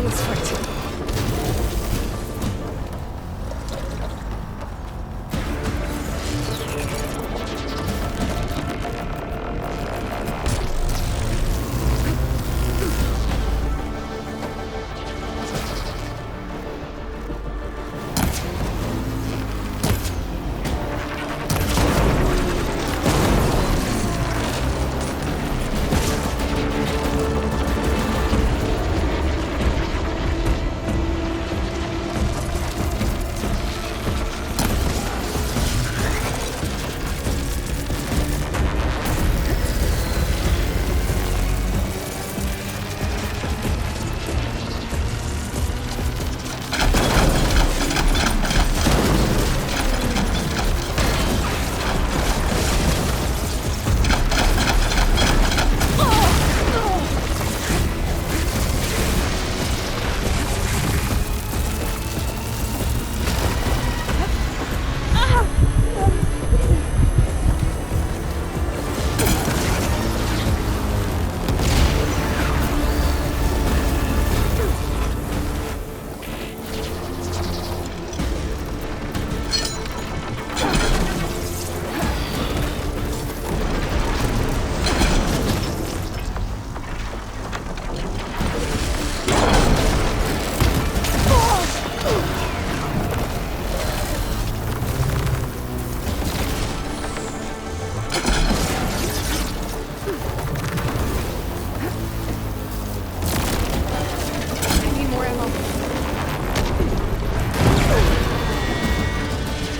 Let's fight.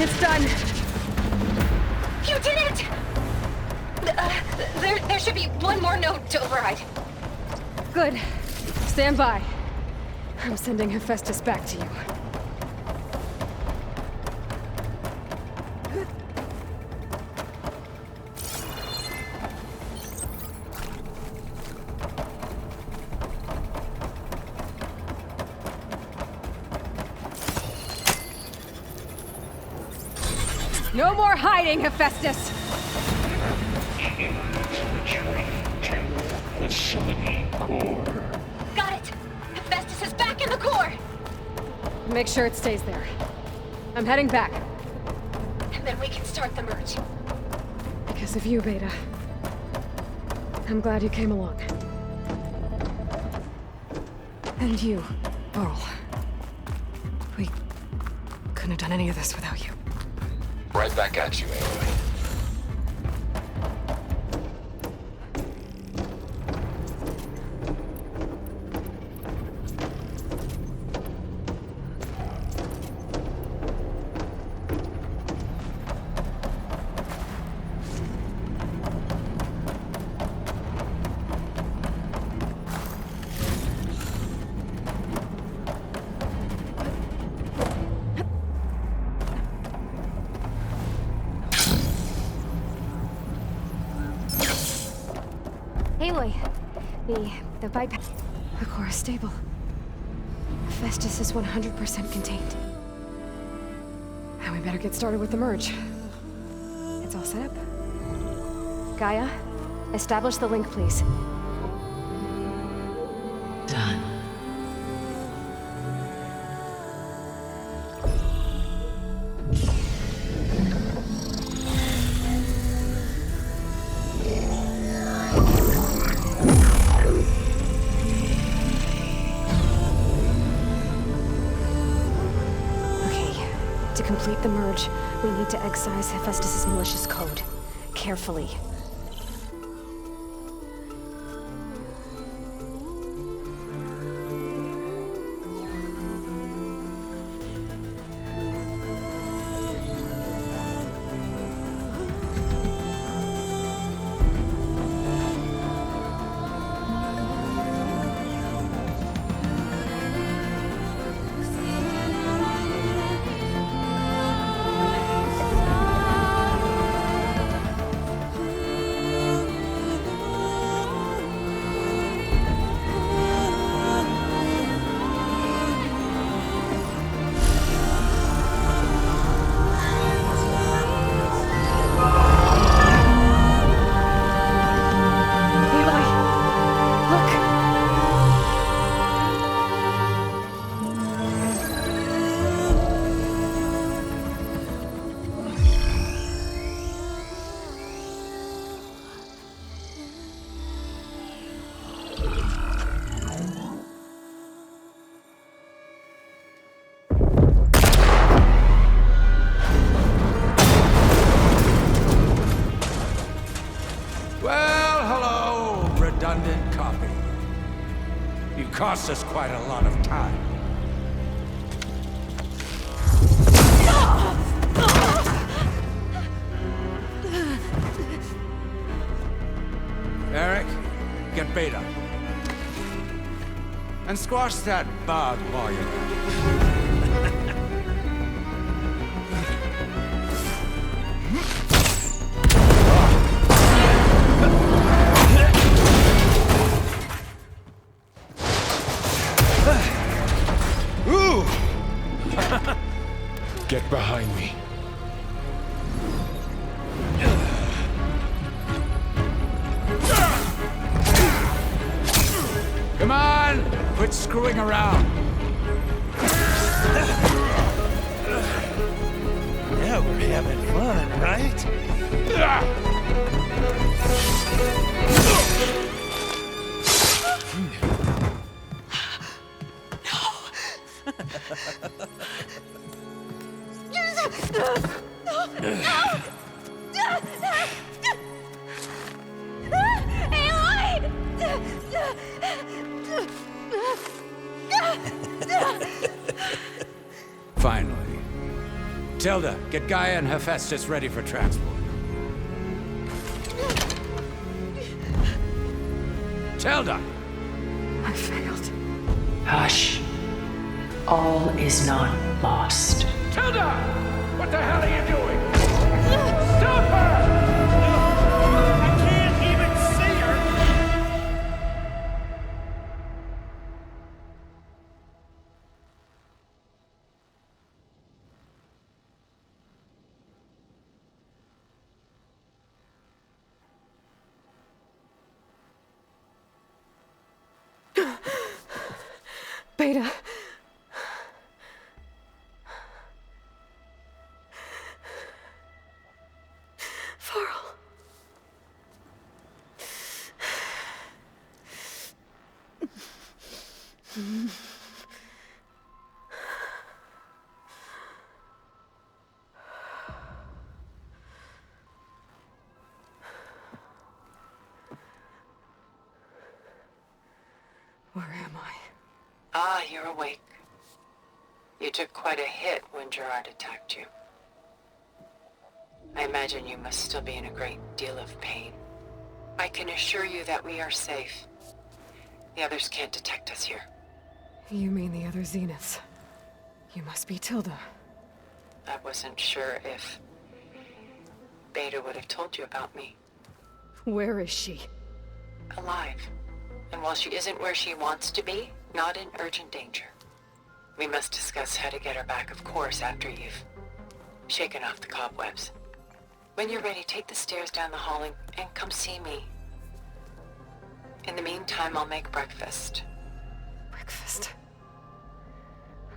It's done. You did it! There should be one more node to override. Good. Stand by. I'm sending Hephaestus back to you. No more hiding, Hephaestus! The sunny core. Got it! Hephaestus is back in the core! Make sure it stays there. I'm heading back. And then we can start the merge. Because of you, Beta. I'm glad you came along. And you, Pearl. We couldn't have done any of this without you. Right back at you, Aloy. Aloy, the bypass. The core is stable. Hephaestus is 100% contained. Now we better get started with the merge. It's all set up. Gaia, establish the link, please. Done. To complete the merge, we need to excise Hephaestus' malicious code. Carefully. redundant copy. You cost us quite a lot of time. Eric, get Beta. And squash that bug while you're at it. Get behind me. Come on! Quit screwing around. Yeah, we're having fun, right? Finally. Tilda, get Gaia and Hephaestus ready for transport. Tilda! I failed. Hush. All is not lost. Tilda! What the hell are you doing? Stop her! I can't even see her! Beta. Farrell. Where am I? Ah, you're awake. You took quite a hit when Gerard attacked you. I imagine you must still be in a great deal of pain. I can assure you that we are safe. The others can't detect us here. You mean the other Zeniths? You must be Tilda. I wasn't sure if Beta would have told you about me. Where is she? Alive. And while she isn't where she wants to be, not in urgent danger. We must discuss how to get her back, of course, after you've shaken off the cobwebs. When you're ready, take the stairs down the hall and come see me. In the meantime, I'll make breakfast. Breakfast.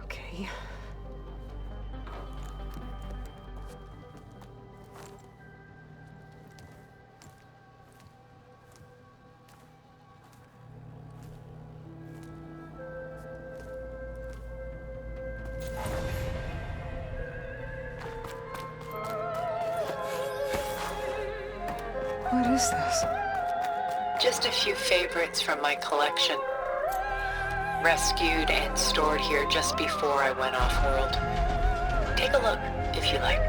Okay. What is this? Just a few favorites from my collection. Rescued and stored here just before I went off-world. Take a look, if you like.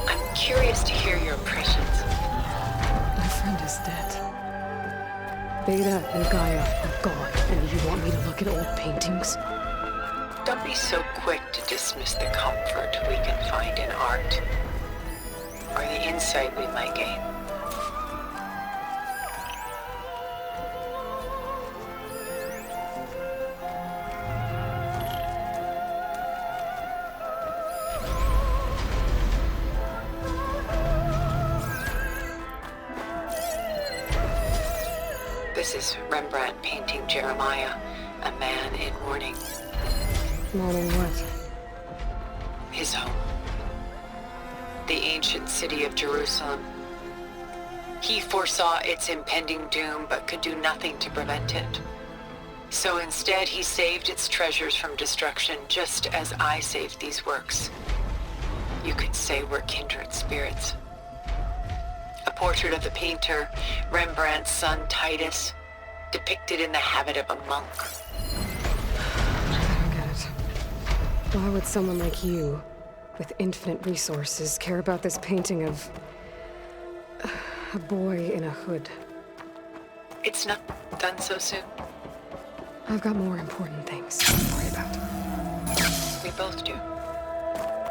I'm curious to hear your impressions. My friend is dead. Beta and Gaia are gone, and you want me to look at old paintings? Don't be so quick to dismiss the comfort we can find in art, or the insight we might gain. This is Rembrandt painting Jeremiah, a man in mourning. Mourning what? His home. The ancient city of Jerusalem. He foresaw its impending doom, but could do nothing to prevent it. So instead, he saved its treasures from destruction, just as I saved these works. You could say we're kindred spirits. A portrait of the painter Rembrandt's son Titus, depicted in the habit of a monk. I don't get it. Why would someone like you, with infinite resources, care about this painting of a boy in a hood? It's not done so soon. I've got more important things to worry about. We both do.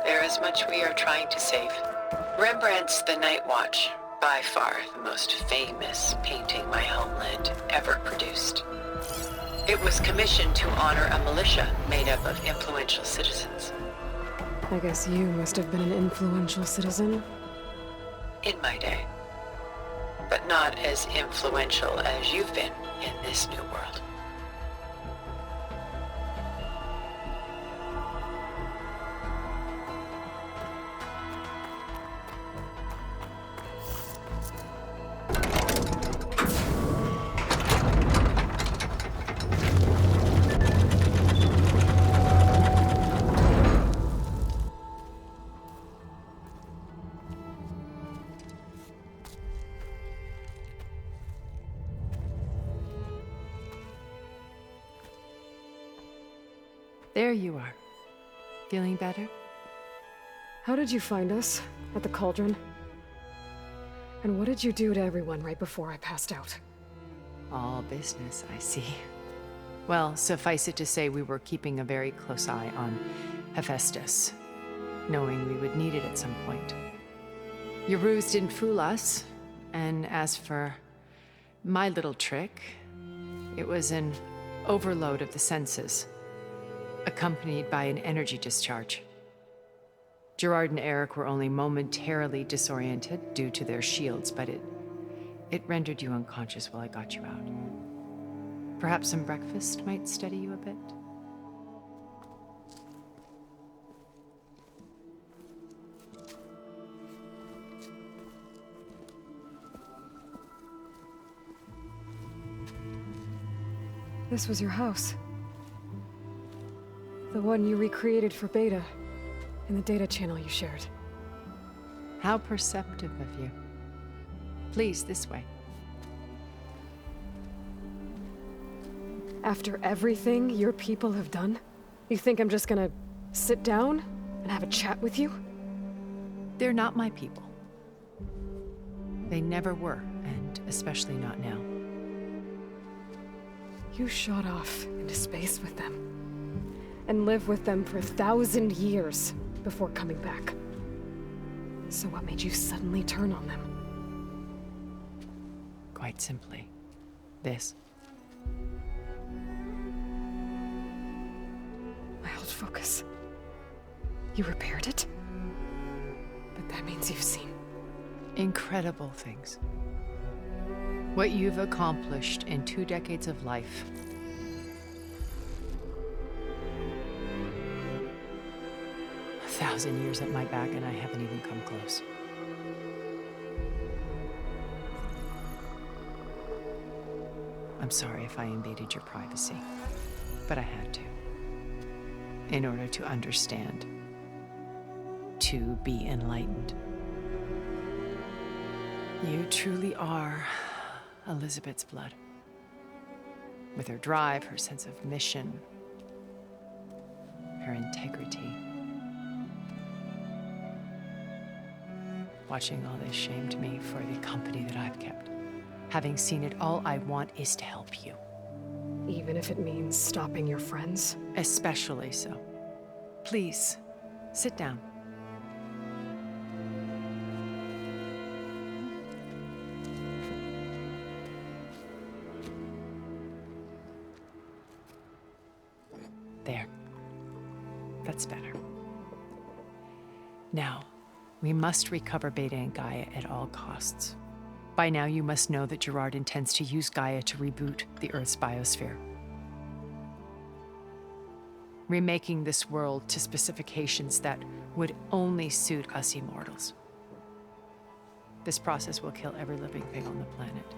There is much we are trying to save. Rembrandt's The Night Watch, by far the most famous painting my homeland ever produced. It was commissioned to honor a militia made up of influential citizens. I guess you must have been an influential citizen. In my day. But not as influential as you've been in this new world. There you are. Feeling better? How did you find us? At the cauldron? And what did you do to everyone right before I passed out? All business, I see. Well, suffice it to say we were keeping a very close eye on Hephaestus, knowing we would need it at some point. Your ruse didn't fool us, and as for my little trick, it was an overload of the senses, accompanied by an energy discharge. Gerard and Eric were only momentarily disoriented due to their shields, but it rendered you unconscious while I got you out. Perhaps some breakfast might steady you a bit? This was your house. The one you recreated for Beta, in the data channel you shared. How perceptive of you. Please, this way. After everything your people have done, you think I'm just gonna sit down and have a chat with you? They're not my people. They never were, and especially not now. You shot off into space with them, and lived with them for 1,000 years before coming back. So what made you suddenly turn on them? Quite simply, this. My old focus. You repaired it? But that means you've seen Incredible things. What you've accomplished in 2 decades of life. A 1,000 years at my back and I haven't even come close. I'm sorry if I invaded your privacy, but I had to. In order to understand. To be enlightened. You truly are Elizabeth's blood. With her drive, her sense of mission, her integrity. Watching all this shamed me for the company that I've kept. Having seen it, all I want is to help you. even if it means stopping your friends? Especially so. Please, sit down. There. That's better. Now, we must recover Beta and Gaia at all costs. By now, you must know that Gerard intends to use Gaia to reboot the Earth's biosphere. Remaking this world to specifications that would only suit us immortals. This process will kill every living thing on the planet.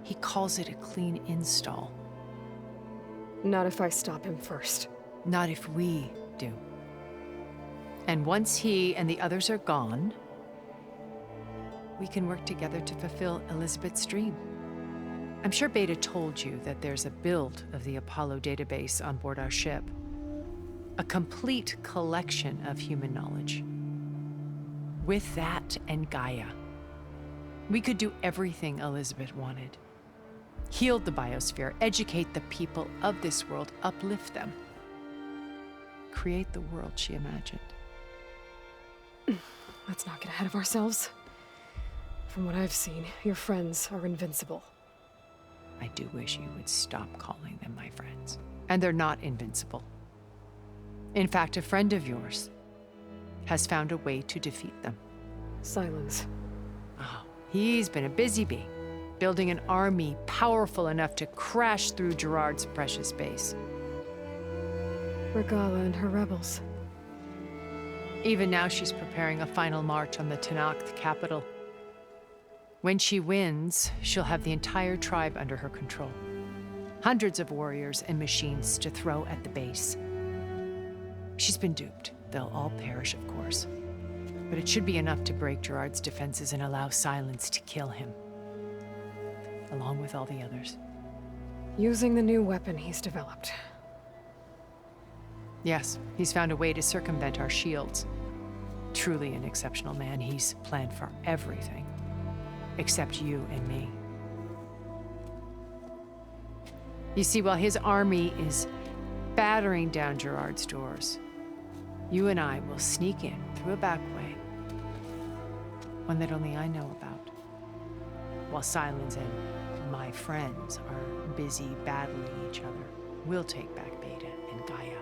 He calls it a clean install. Not if I stop him first. Not if we do. And once he and the others are gone, we can work together to fulfill Elizabeth's dream. I'm sure Beta told you that there's a build of the Apollo database on board our ship. A complete collection of human knowledge. With that and Gaia, we could do everything Elizabeth wanted. Heal the biosphere, educate the people of this world, uplift them. Create the world she imagined. Let's not get ahead of ourselves. From what I've seen, your friends are invincible. I do wish you would stop calling them my friends. And they're not invincible. In fact, a friend of yours has found a way to defeat them. Silence. Oh, he's been a busy bee, building an army powerful enough to crash through Gerard's precious base. Regala and her rebels. Even now, she's preparing a final march on the Tenakth capital. When she wins, she'll have the entire tribe under her control. Hundreds of warriors and machines to throw at the base. She's been duped. They'll all perish, of course. But it should be enough to break Gerard's defenses and allow Silence to kill him. Along with all the others. Using the new weapon he's developed. Yes, he's found a way to circumvent our shields. Truly an exceptional man. He's planned for everything. Except you and me. You see, while his army is battering down Gerard's doors, you and I will sneak in through a back way. One that only I know about. While Silence and my friends are busy battling each other, we'll take back Beta and Gaia.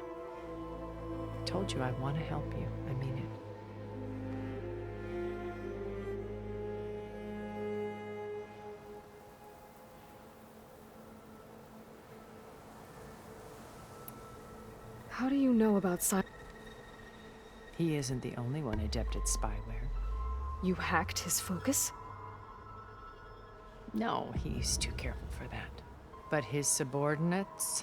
I told you I want to help you. I mean it. How do you know about He isn't the only one adept at spyware. You hacked his focus? No, he's too careful for that. But his subordinates?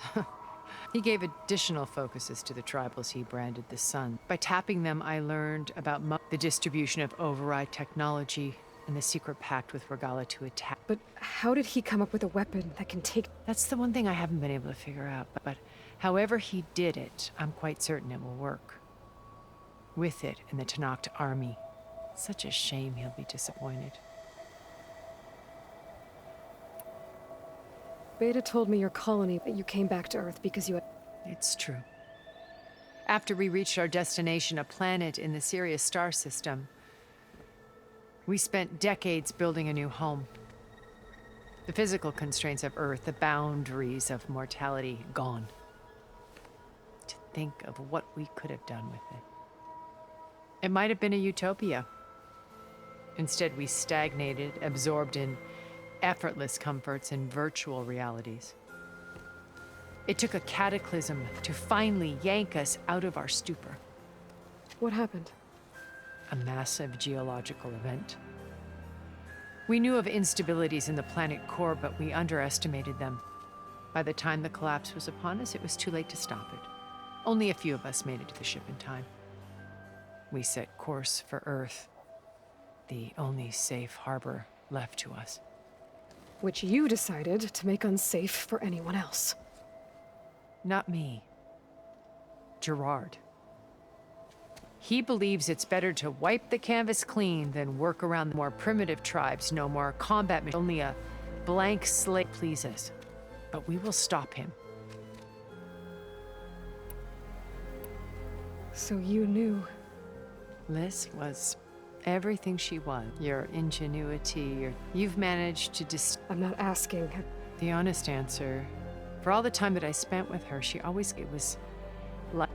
He gave additional focuses to the tribals he branded the Sun. By tapping them, I learned about the distribution of override technology and the secret pact with Regala to attack. But how did he come up with a weapon that can take... That's the one thing I haven't been able to figure out. But however he did it, I'm quite certain it will work. With it in the Tenakth army. Such a shame he'll be disappointed. Beta told me your colony that you came back to Earth because you had... It's true. After we reached our destination, a planet in the Sirius star system, we spent decades building a new home. The physical constraints of Earth, the boundaries of mortality, gone. To think of what we could have done with it. It might have been a utopia. Instead, we stagnated, absorbed in effortless comforts and virtual realities. It took a cataclysm to finally yank us out of our stupor. What happened? A massive geological event. We knew of instabilities in the planet core, but we underestimated them. By the time the collapse was upon us, it was too late to stop it. Only a few of us made it to the ship in time. We set course for Earth, the only safe harbor left to us. Which you decided to make unsafe for anyone else. Not me. Gerard. He believes it's better to wipe the canvas clean than work around the more primitive tribes. No more combat missions, only a blank slate pleases. But we will stop him. So you knew. Liz was everything she was. Your ingenuity, you've managed to I'm not asking. The honest answer, for all the time that I spent with her, it was like...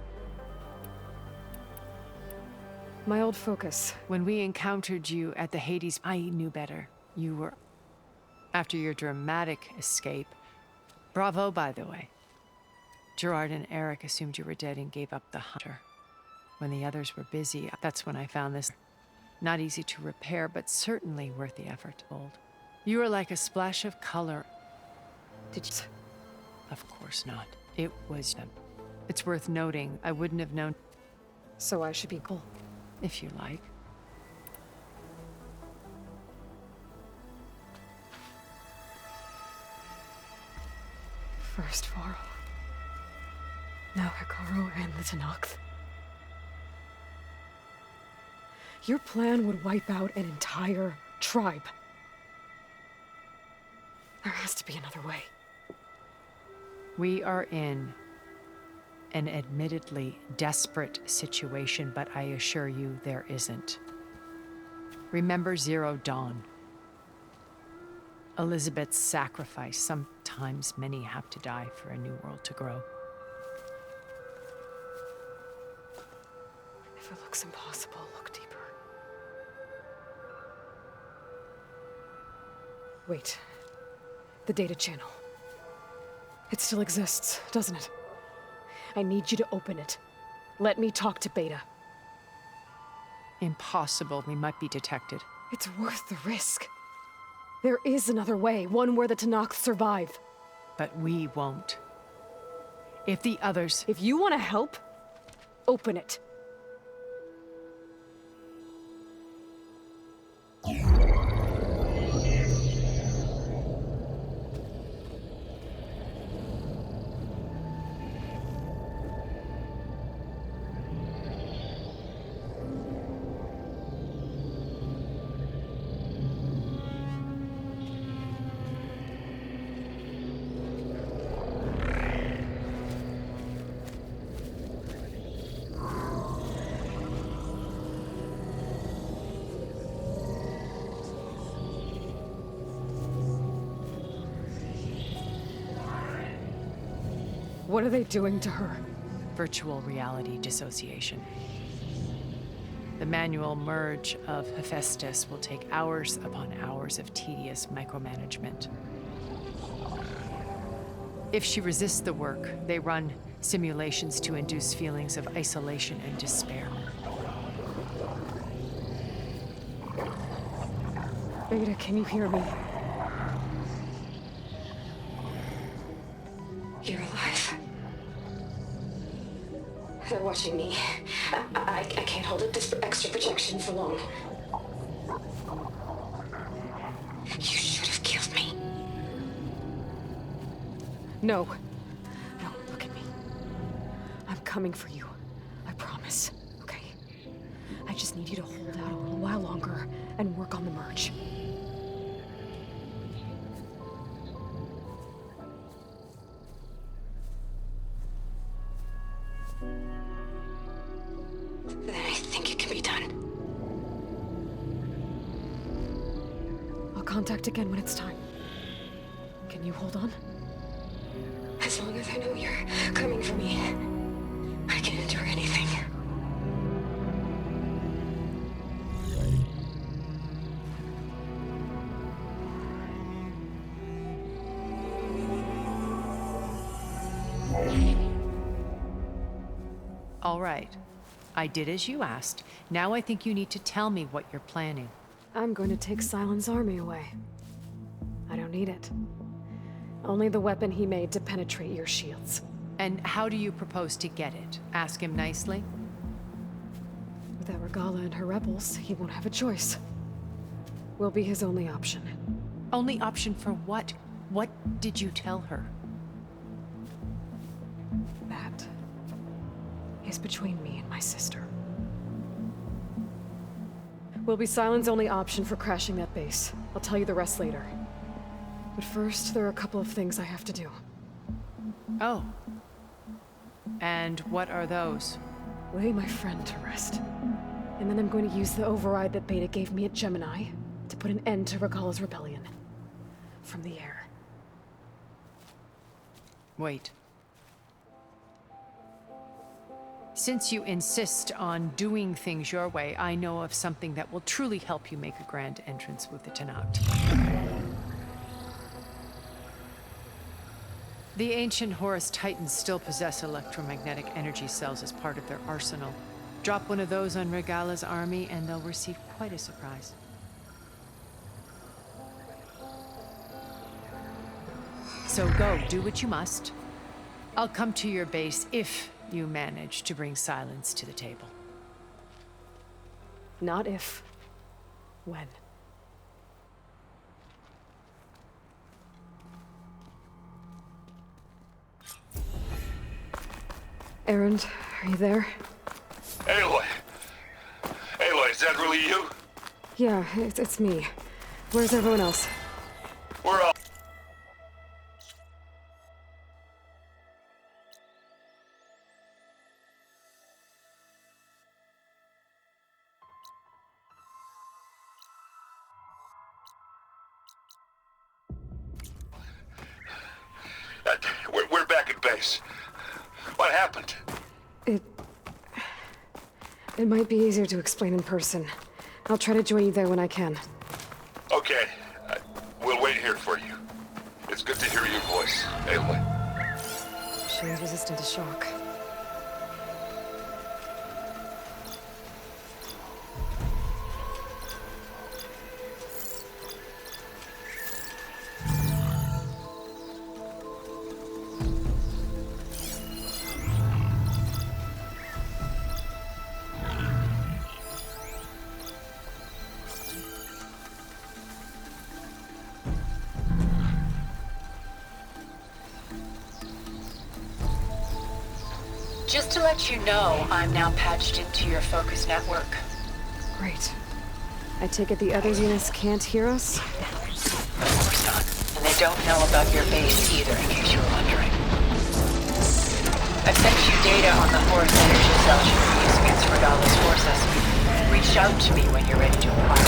My old focus. When we encountered you at the Hades, I knew better. You were... After your dramatic escape. Bravo, by the way. Gerard and Eric assumed you were dead and gave up the hunter. When the others were busy, that's when I found this. Not easy to repair, but certainly worth the effort to hold. You were like a splash of color. Did you... Of course not. It was them. It's worth noting, I wouldn't have known... So I should be cool. If you like. First Varl. Now Hikaru and the Tenakth. Your plan would wipe out an entire tribe. There has to be another way. We are in an admittedly desperate situation, but I assure you there isn't. Remember Zero Dawn. Elizabeth's sacrifice. Sometimes many have to die for a new world to grow. If it looks impossible, look deeper. Wait. The data channel. It still exists, doesn't it? I need you to open it. Let me talk to Beta. Impossible. We might be detected. It's worth the risk. There is another way, one where the Tenakth survive. But we won't. If the others... If you want to help, open it. What are they doing to her? Virtual reality dissociation. The manual merge of Hephaestus will take hours upon hours of tedious micromanagement. If she resists the work, they run simulations to induce feelings of isolation and despair. Beta, can you hear me? You're alive. They're watching me. I can't hold up this extra projection for long. You should have killed me. No. No, look at me. I'm coming for you. I promise. Okay? I just need you to hold out a little while longer and work on the merge. Then I think it can be done. I'll contact again when it's time. Can you hold on? As long as I know you're coming for me, I can endure anything. All right. I did as you asked. Now I think you need to tell me what you're planning. I'm going to take Silent's army away. I don't need it. Only the weapon he made to penetrate your shields. And how do you propose to get it? Ask him nicely? Without Regala and her rebels, he won't have a choice. We'll be his only option. Only option for what? What did you tell her? That is between me and my sister. Will be Silent's only option for crashing that base. I'll tell you the rest later. But first, there are a couple of things I have to do. Oh. And what are those? Lay my friend to rest. And then I'm going to use the override that Beta gave me at Gemini to put an end to Regala's rebellion. From the air. Wait. Since you insist on doing things your way, I know of something that will truly help you make a grand entrance with the Tenakth. The ancient Horus Titans still possess electromagnetic energy cells as part of their arsenal. Drop one of those on Regala's army and they'll receive quite a surprise. So go, do what you must. I'll come to your base if you manage to bring silence to the table. Not if. When. Erend, are you there? Aloy! Aloy, is that really you? Yeah, it's me. Where's everyone else? We're all... We're back at base. What happened? It might be easier to explain in person. I'll try to join you there when I can. Okay. We'll wait here for you. It's good to hear your voice, Aloy. She's resistant to shock. Just to let you know, I'm now patched into your focus network. Great. I take it the other units can't hear us? Of course not. And they don't know about your base either, in case you were wondering. I've sent you data on the Horus energy cells you're using against Rodala's forces. Reach out to me when you're ready to acquire it.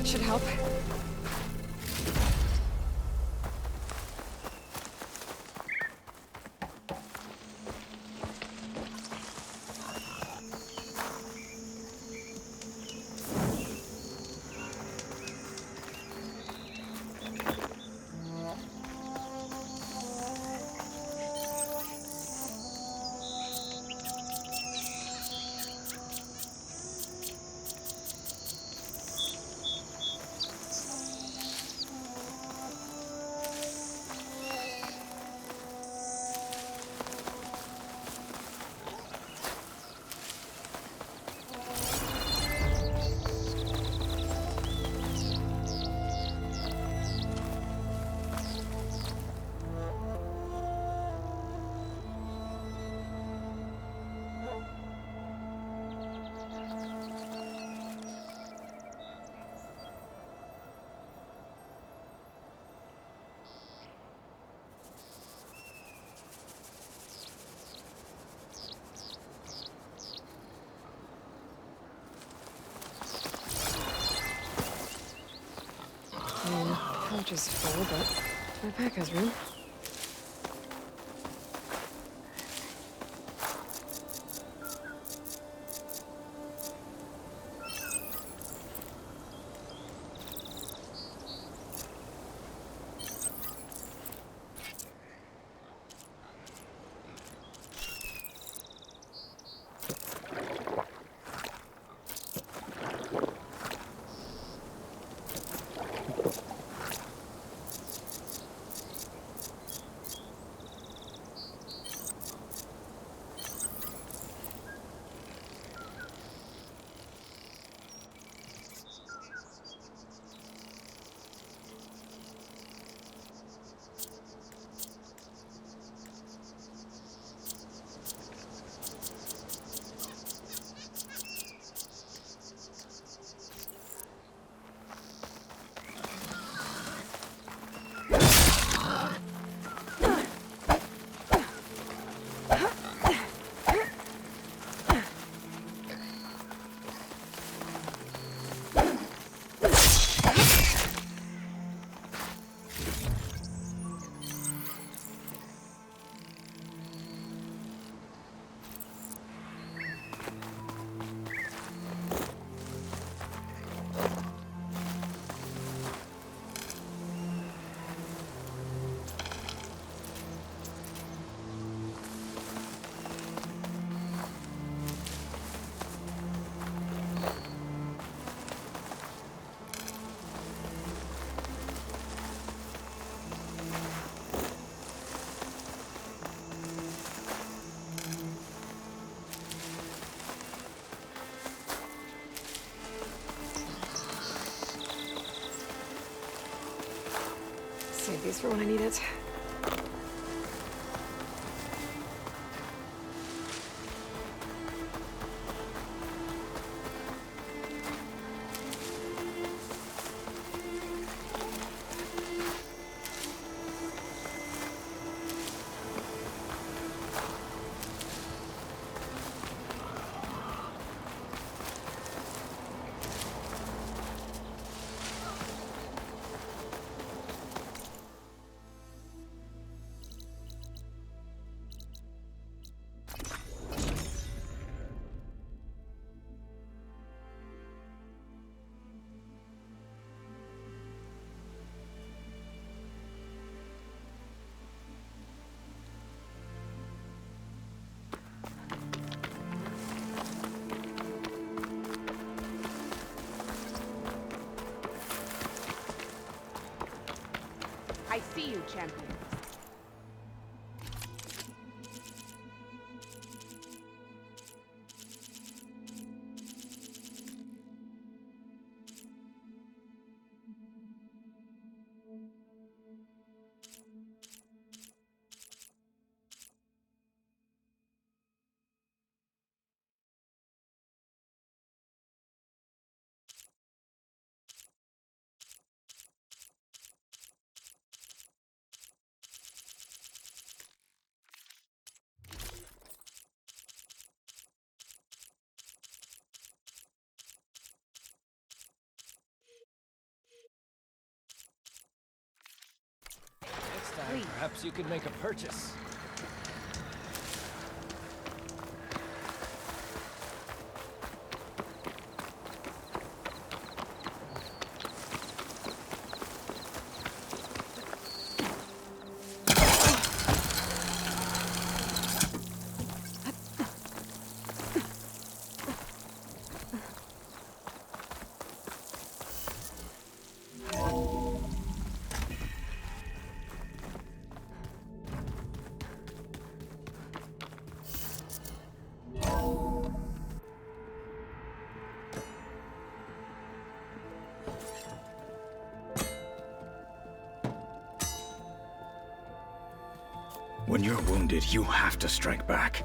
Should help. Pouch is full, but my pack has room. Save these for when I need it. I see you, champion. Perhaps you could make a purchase. When you're wounded, you have to strike back.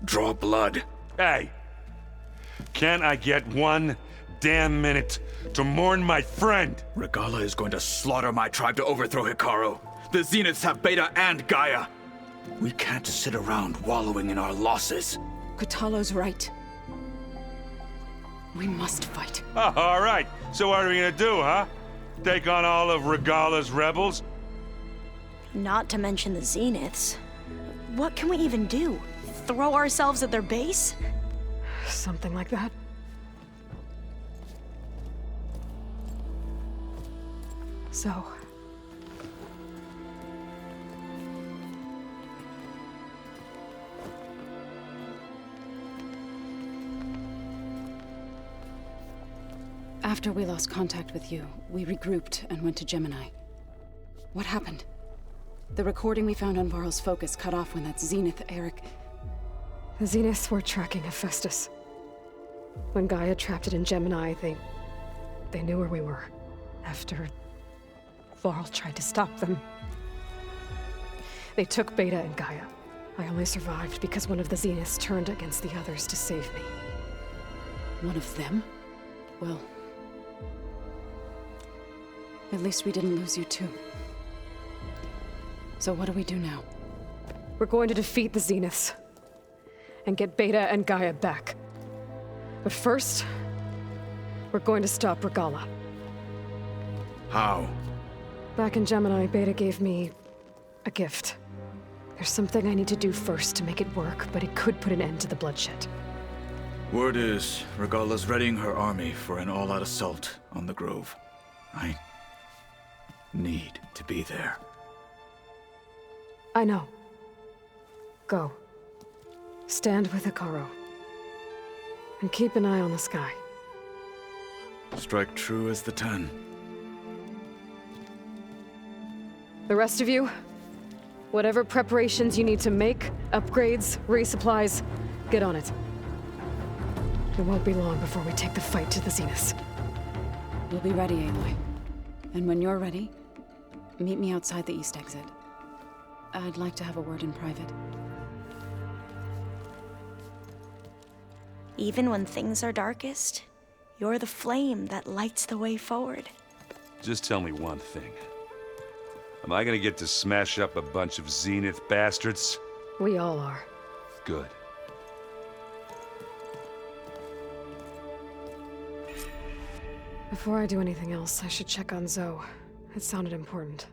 Draw blood. Hey! Can't I get one damn minute to mourn my friend? Regala is going to slaughter my tribe to overthrow Hikaru. The Zeniths have Beta and Gaia. We can't sit around wallowing in our losses. Kotallo's right. We must fight. Oh, all right. So what are we gonna do, huh? Take on all of Regala's rebels? Not to mention the Zeniths. What can we even do? Throw ourselves at their base? Something like that. So... After we lost contact with you, we regrouped and went to Gemini. What happened? The recording we found on Varl's focus cut off when that Zenith, Eric... The Zeniths were tracking Hephaestus. When Gaia trapped it in Gemini, they knew where we were. After Varl tried to stop them. They took Beta and Gaia. I only survived because one of the Zeniths turned against the others to save me. One of them? Well... at least we didn't lose you too. So what do we do now? We're going to defeat the Zeniths. And get Beta and Gaia back. But first, we're going to stop Regala. How? Back in Gemini, Beta gave me a gift. There's something I need to do first to make it work, but it could put an end to the bloodshed. Word is, Regala's readying her army for an all-out assault on the Grove. I need to be there. I know. Go. Stand with Hikaru. And keep an eye on the sky. Strike true as the 10. The rest of you, whatever preparations you need to make, upgrades, resupplies, get on it. It won't be long before we take the fight to the Zeniths. We'll be ready, Aloy. And when you're ready, Meet me outside the east exit. I'd like to have a word in private. Even when things are darkest, you're the flame that lights the way forward. Just tell me one thing. Am I gonna get to smash up a bunch of Zenith bastards? We all are. Good. Before I do anything else, I should check on Zoe. It sounded important.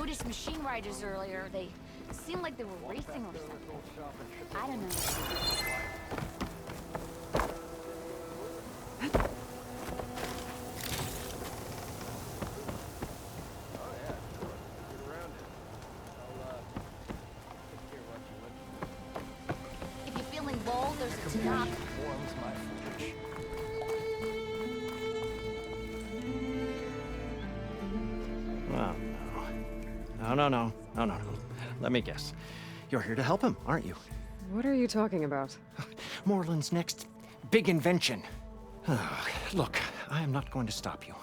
noticed machine riders earlier. They seemed like they were racing or something. I don't know. If you're feeling bold, there's a knock. Oh, no. No. Let me guess. You're here to help him, aren't you? What are you talking about? Moreland's next big invention. Look, I am not going to stop you,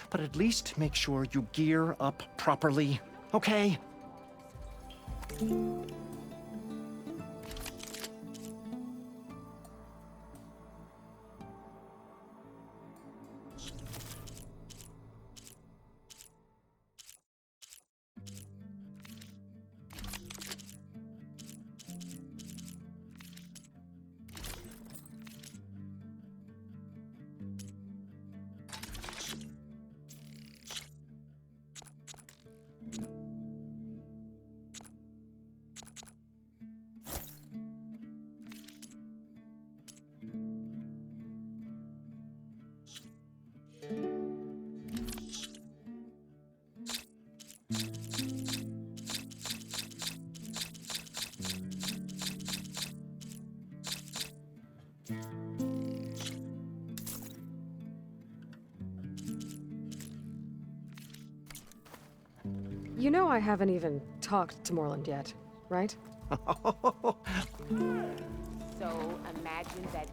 but at least make sure you gear up properly, okay? You know I haven't even talked to Moreland yet, right? So imagine that.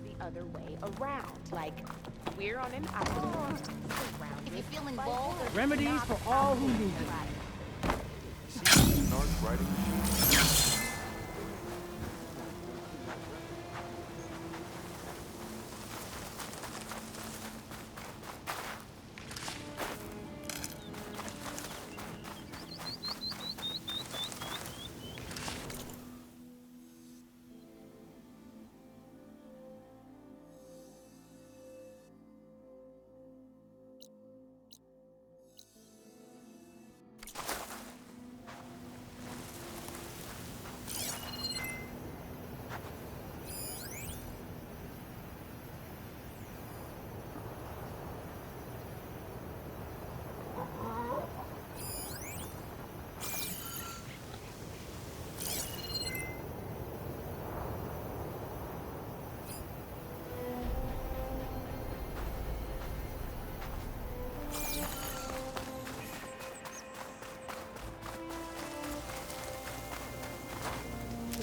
The other way around. Like, we're on an island. If you're feeling bold, there's Remedies for all who need it. Narc riding machine. I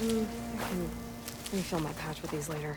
can refill my pouch with these later.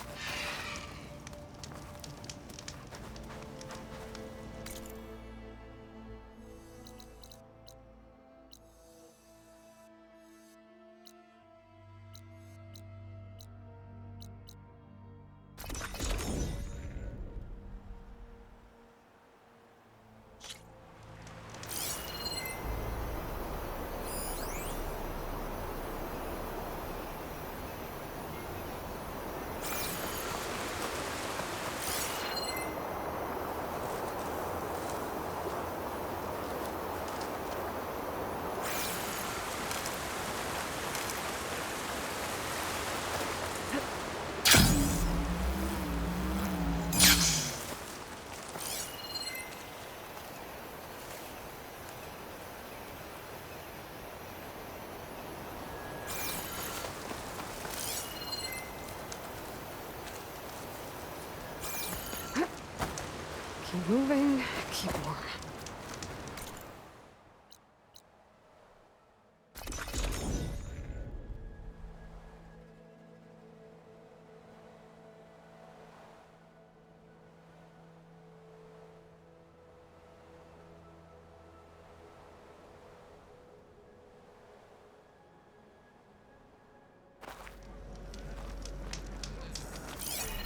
Keep moving, keep warm.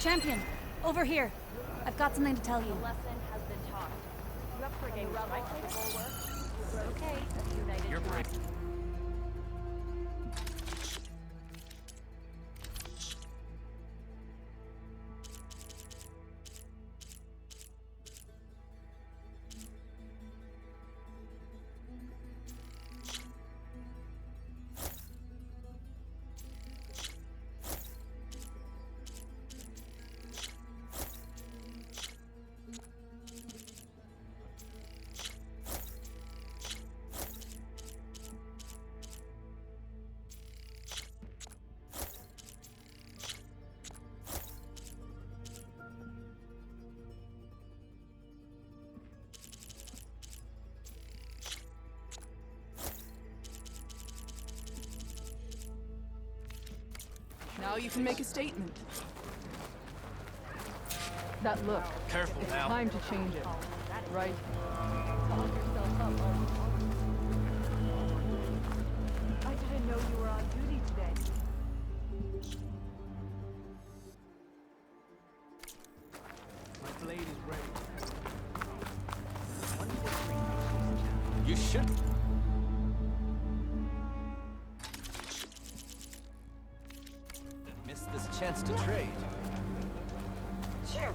Champion, over here. I've got something to tell you. The lesson has been taught. You up for a game of right bulwark? Okay. United. You're brave. Now you can make a statement. That look. Careful it's now. time to change it. Right? I didn't know you were on duty today. My blade is ready. You should. Missed this chance to trade. Sure.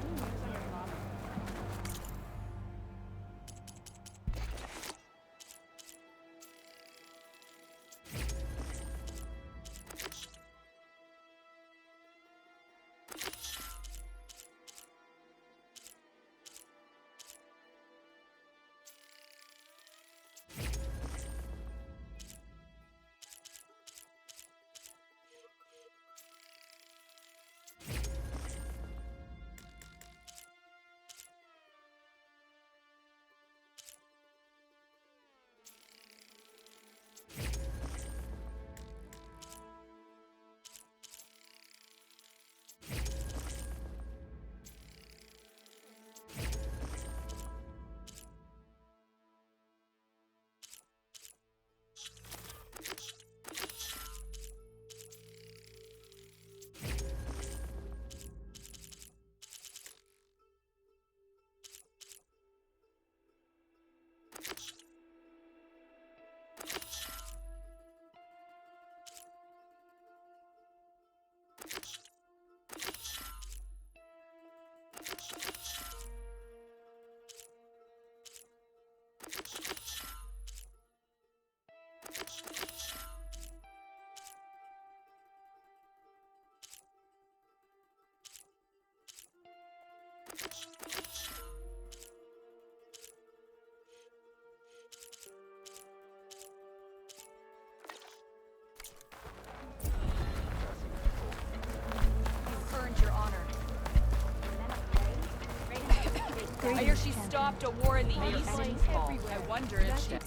I hear she stopped a war in the East. I wonder if she...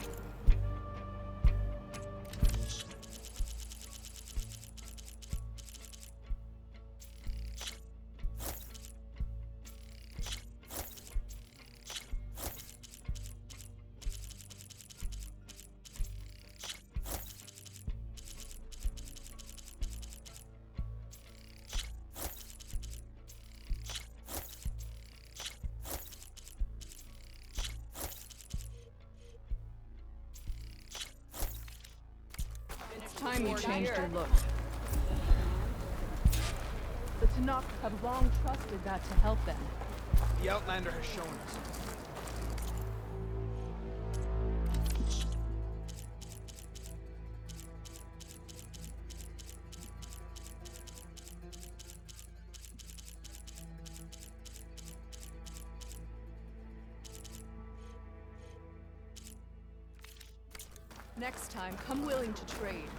Time you changed your look. The Tanakh have long trusted that to help them. The Outlander has shown us. Next time, come willing to trade.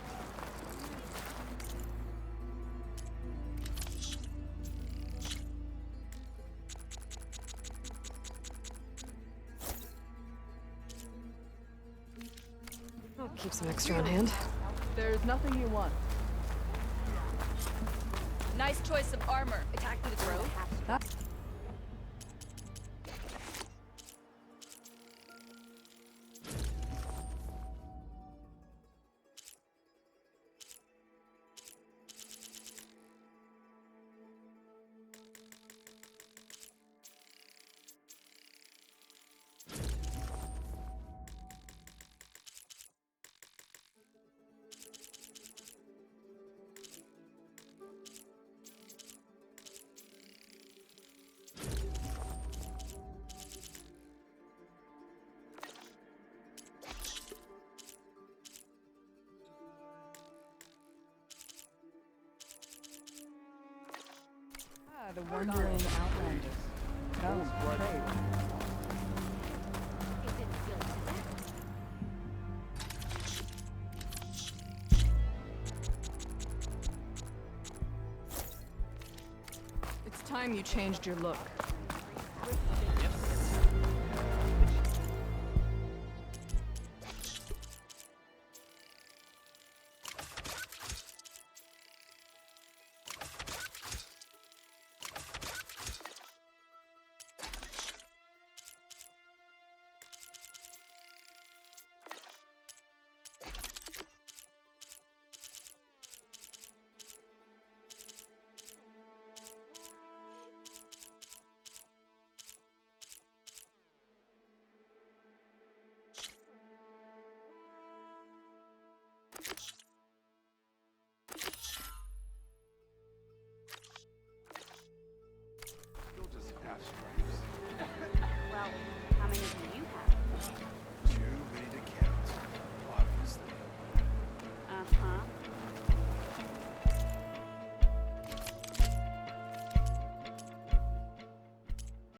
I'll keep some extra on hand. There's nothing you want. Nice choice of armor. Attack to the throat. the wandering outlanders. That was great. It's time you changed your look.